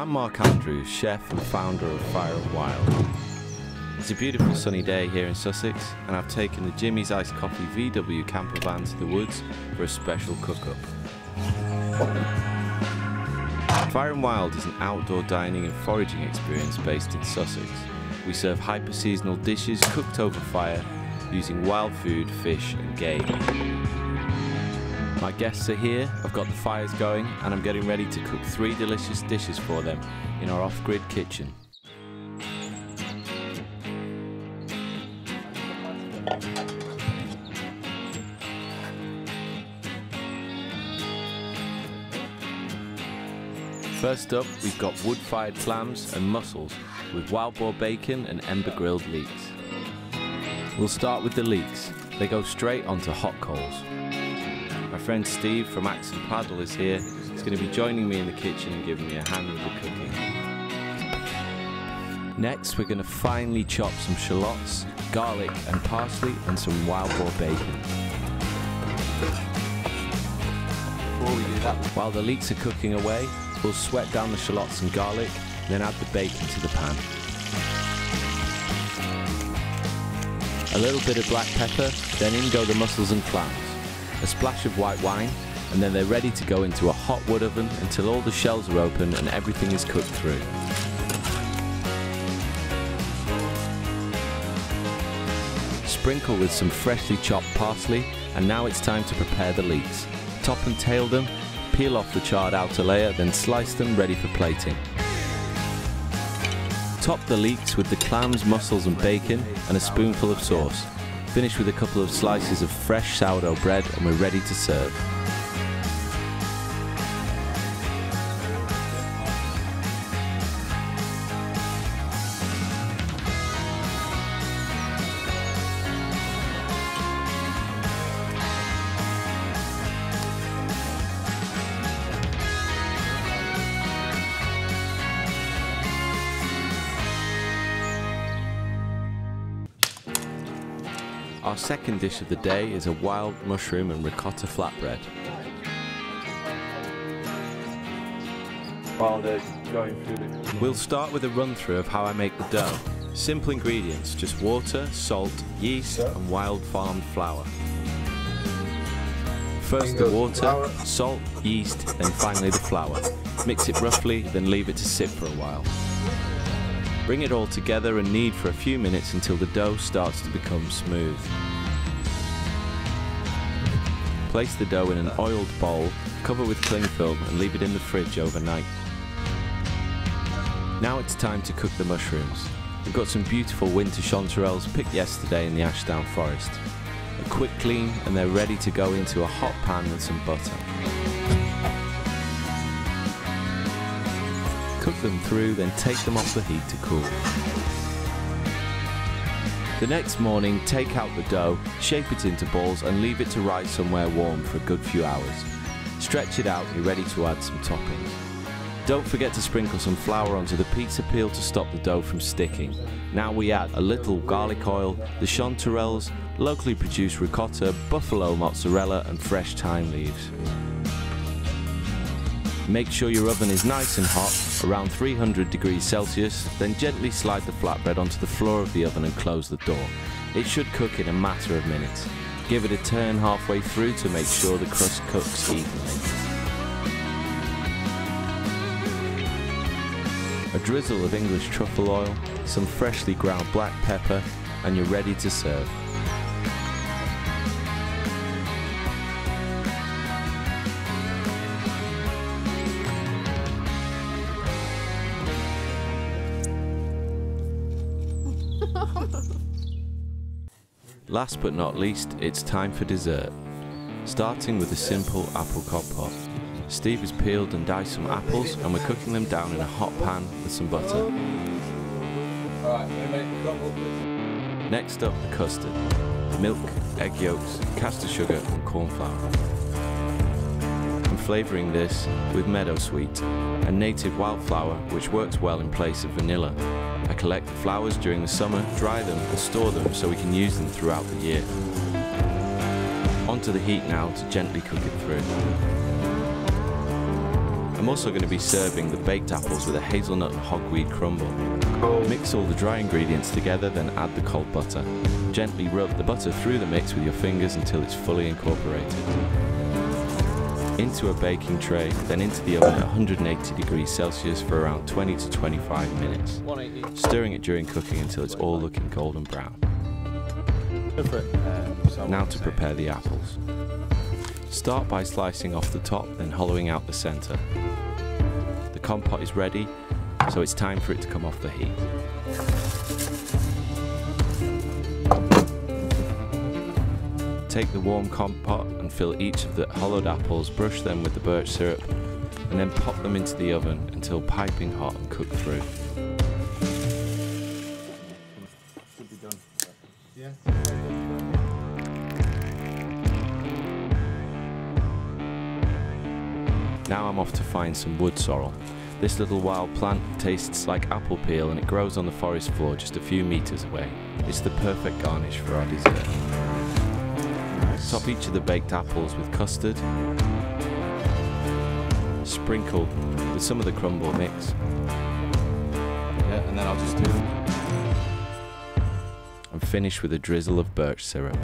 I'm Mark Andrews, chef and founder of Fire and Wild. It's a beautiful sunny day here in Sussex, and I've taken the Jimmy's Iced Coffee VW camper van to the woods for a special cook-up. Fire and Wild is an outdoor dining and foraging experience based in Sussex. We serve hyper-seasonal dishes cooked over fire using wild food, fish and game. My guests are here, I've got the fires going, and I'm getting ready to cook 3 delicious dishes for them in our off-grid kitchen. First up, we've got wood-fired clams and mussels with wild boar bacon and ember-grilled leeks. We'll start with the leeks. They go straight onto hot coals. My friend Steve from Axe and Paddle is here. He's going to be joining me in the kitchen and giving me a hand with the cooking. Next, we're going to finely chop some shallots, garlic and parsley and some wild boar bacon. Before we do that, while the leeks are cooking away, we'll sweat down the shallots and garlic, then add the bacon to the pan. A little bit of black pepper, then in go the mussels and clams. A splash of white wine, and then they're ready to go into a hot wood oven until all the shells are open and everything is cooked through. Sprinkle with some freshly chopped parsley, and now it's time to prepare the leeks. Top and tail them, peel off the charred outer layer, then slice them ready for plating. Top the leeks with the clams, mussels and bacon and a spoonful of sauce. Finish with a couple of slices of fresh sourdough bread and we're ready to serve. Our second dish of the day is a wild mushroom and ricotta flatbread. while they're going through the... We'll start with a run through of how I make the dough. Simple ingredients, just water, salt, yeast and wild farmed flour. First the water, salt, yeast, then finally the flour. Mix it roughly, then leave it to sit for a while. Bring it all together and knead for a few minutes until the dough starts to become smooth. Place the dough in an oiled bowl, cover with cling film and leave it in the fridge overnight. Now it's time to cook the mushrooms. We've got some beautiful winter chanterelles picked yesterday in the Ashdown forest. A quick clean and they're ready to go into a hot pan with some butter. Cook them through, then take them off the heat to cool. The next morning, take out the dough, shape it into balls and leave it to rise somewhere warm for a good few hours. Stretch it out and you're ready to add some toppings. Don't forget to sprinkle some flour onto the pizza peel to stop the dough from sticking. Now we add a little garlic oil, the chanterelles, locally produced ricotta, buffalo mozzarella and fresh thyme leaves. Make sure your oven is nice and hot, around 300 degrees Celsius, then gently slide the flatbread onto the floor of the oven and close the door. It should cook in a matter of minutes. Give it a turn halfway through to make sure the crust cooks evenly. A drizzle of English truffle oil, some freshly ground black pepper, and you're ready to serve. Last but not least, it's time for dessert. Starting with a simple apple compote. Steve has peeled and diced some apples and we're cooking them down in a hot pan with some butter. Next up, the custard. Milk, egg yolks, caster sugar and corn flour. I'm flavouring this with meadow sweet, a native wildflower which works well in place of vanilla. I collect the flowers during the summer, dry them and store them so we can use them throughout the year. Onto the heat now to gently cook it through. I'm also going to be serving the baked apples with a hazelnut and hogweed crumble. Mix all the dry ingredients together, then add the cold butter. Gently rub the butter through the mix with your fingers until it's fully incorporated. Into a baking tray, then into the oven at 180 degrees Celsius for around 20 to 25 minutes. Stirring it during cooking until it's all looking golden brown. Now to prepare the apples. Start by slicing off the top, then hollowing out the centre. The compote is ready, so it's time for it to come off the heat. Take the warm compote and fill each of the hollowed apples, brush them with the birch syrup, and then pop them into the oven until piping hot and cooked through. Should be done. Yeah. Now I'm off to find some wood sorrel. This little wild plant tastes like apple peel and it grows on the forest floor just a few meters away. It's the perfect garnish for our dessert. Top each of the baked apples with custard. Sprinkle with some of the crumble mix. Yeah, and then I'll just do. And finish with a drizzle of birch syrup.